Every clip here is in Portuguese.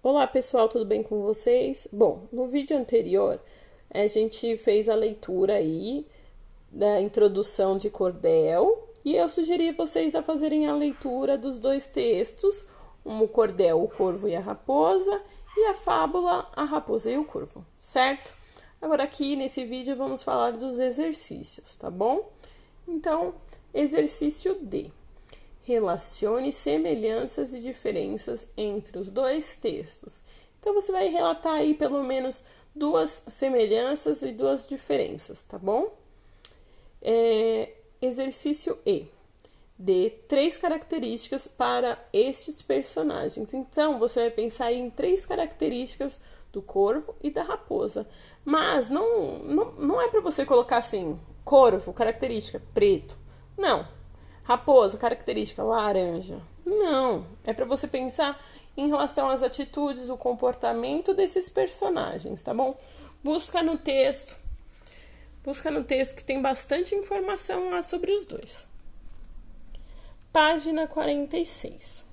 Olá pessoal, tudo bem com vocês? Bom, no vídeo anterior a gente fez a leitura aí da introdução de Cordel e eu sugeri vocês a fazerem a leitura dos dois textos, o Cordel, o Corvo e a Raposa, e a fábula, a Raposa e o Corvo, certo? Agora aqui nesse vídeo vamos falar dos exercícios, tá bom? Então, exercício D. Relacione semelhanças e diferenças entre os dois textos. Então, você vai relatar aí pelo menos duas semelhanças e duas diferenças, tá bom? Exercício E. Dê 3 características para estes personagens. Então, você vai pensar aí em 3 características do corvo e da raposa. Mas não é para você colocar assim, corvo, característica, preto. Não. Raposa, característica, laranja. Não. É para você pensar em relação às atitudes, o comportamento desses personagens, tá bom? Busca no texto que tem bastante informação lá sobre os dois. Página 46.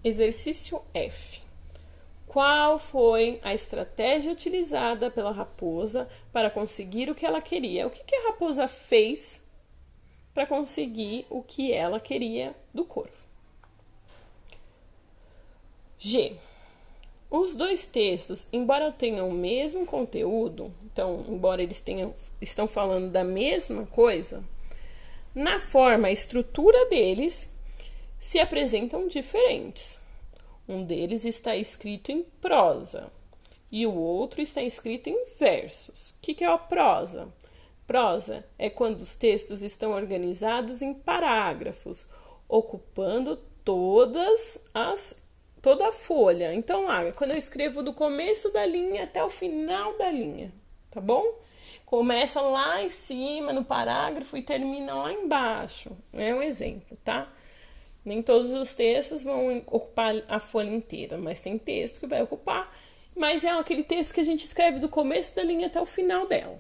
Exercício F. Qual foi a estratégia utilizada pela raposa para conseguir o que ela queria? O que a raposa fez para conseguir o que ela queria do corvo? G. Os dois textos, embora tenham o mesmo conteúdo, então, embora eles estão falando da mesma coisa, na forma, a estrutura deles se apresentam diferentes. Um deles está escrito em prosa e o outro está escrito em versos. O que é a prosa? Prosa é quando os textos estão organizados em parágrafos, ocupando toda a folha. Então, quando eu escrevo do começo da linha até o final da linha, tá bom? Começa lá em cima no parágrafo e termina lá embaixo. É um exemplo, tá? Nem todos os textos vão ocupar a folha inteira, mas tem texto que vai ocupar. Mas é aquele texto que a gente escreve do começo da linha até o final dela.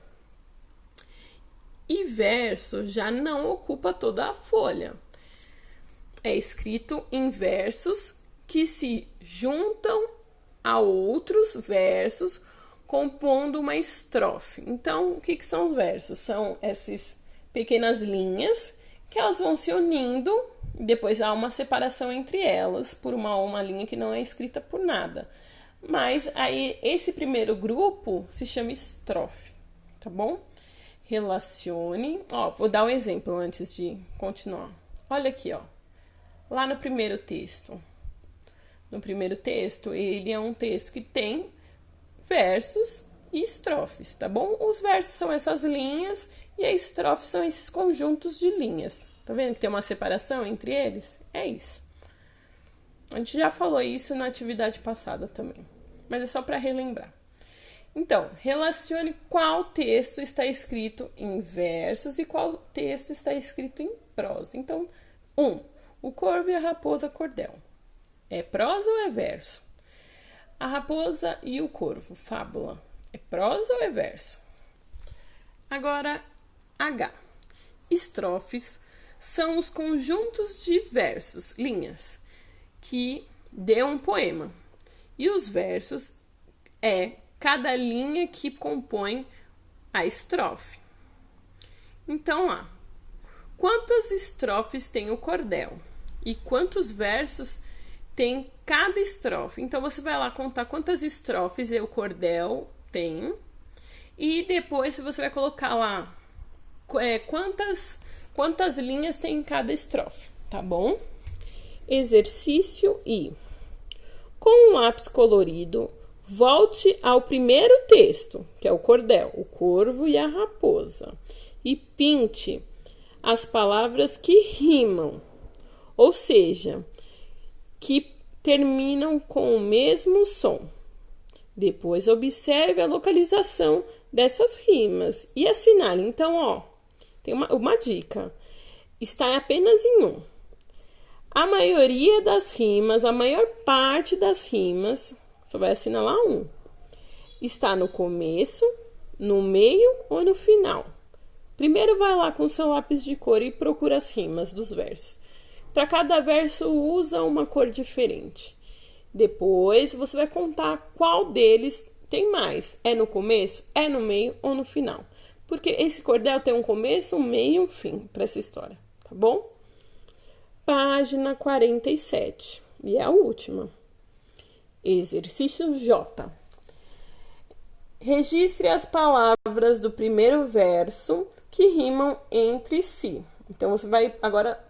E verso já não ocupa toda a folha. É escrito em versos que se juntam a outros versos, compondo uma estrofe. Então, o que são os versos? São essas pequenas linhas que elas vão se unindo e depois há uma separação entre elas por uma linha que não é escrita por nada. Mas aí esse primeiro grupo se chama estrofe, tá bom? Relacione. Vou dar um exemplo antes de continuar. Olha aqui, lá no primeiro texto. No primeiro texto, ele é um texto que tem versos e estrofes, tá bom? Os versos são essas linhas e a estrofe são esses conjuntos de linhas. Tá vendo que tem uma separação entre eles? É isso. A gente já falou isso na atividade passada também, mas é só para relembrar. Então, relacione qual texto está escrito em versos e qual texto está escrito em prosa. Então, o corvo e a raposa cordel. É prosa ou é verso? A raposa e o corvo, fábula. É prosa ou é verso? Agora, H. Estrofes são os conjuntos de versos, linhas, que dê um poema. E os versos é cada linha que compõe a estrofe. Então, quantas estrofes tem o cordel? E quantos versos tem cada estrofe? Então, você vai lá contar quantas estrofes o cordel tem. E depois você vai colocar lá quantas linhas tem em cada estrofe, tá bom? Exercício I. Com um lápis colorido, volte ao primeiro texto, que é o cordel, o corvo e a raposa, e pinte as palavras que rimam, ou seja, que terminam com o mesmo som. Depois observe a localização dessas rimas e assinale. Então, tem uma dica. Está apenas em um. A maioria das rimas, a maior parte das rimas, só vai assinalar um. Está no começo, no meio ou no final. Primeiro vai lá com o seu lápis de cor e procura as rimas dos versos. Para cada verso usa uma cor diferente. Depois você vai contar qual deles tem mais. É no começo, é no meio ou no final. Porque esse cordel tem um começo, um meio e um fim para essa história, tá bom? Página 47. E é a última. Exercício J. Registre as palavras do primeiro verso que rimam entre si. Então, você vai agora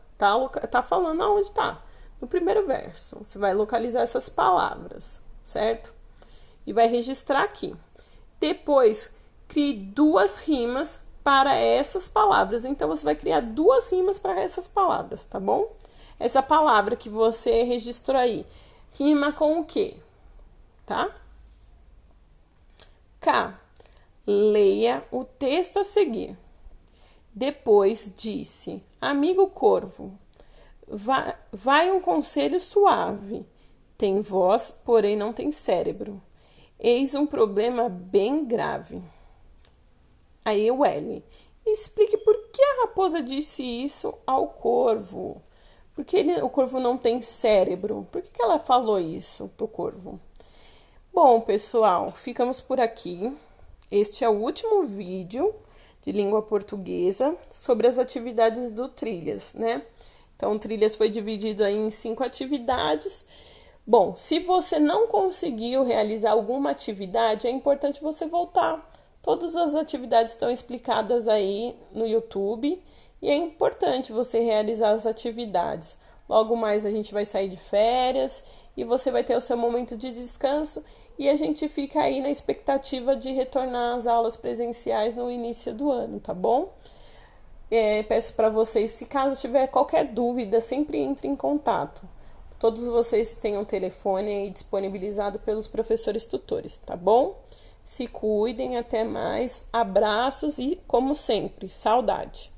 tá falando aonde tá. No primeiro verso, você vai localizar essas palavras, certo? E vai registrar aqui. Depois, crie 2 rimas para essas palavras. Então, você vai criar 2 rimas para essas palavras, tá bom? Essa palavra que você registrou aí, rima com o quê? Tá? K. Leia o texto a seguir. Depois disse: amigo corvo, vai um conselho suave. Tem voz, porém não tem cérebro. Eis um problema bem grave. Aí o L. Explique por que a raposa disse isso ao corvo. Porque o corvo não tem cérebro. Por que ela falou isso pro corvo? Bom, pessoal, ficamos por aqui. Este é o último vídeo de língua portuguesa sobre as atividades do Trilhas, né? Então, o Trilhas foi dividido aí em 5 atividades. Bom, se você não conseguiu realizar alguma atividade, é importante você voltar. Todas as atividades estão explicadas aí no YouTube e é importante você realizar as atividades. Logo mais a gente vai sair de férias e você vai ter o seu momento de descanso e a gente fica aí na expectativa de retornar às aulas presenciais no início do ano, tá bom? Peço para vocês, se caso tiver qualquer dúvida, sempre entre em contato. Todos vocês têm um telefone aí disponibilizado pelos professores tutores, tá bom? Se cuidem, até mais, abraços e, como sempre, saudade!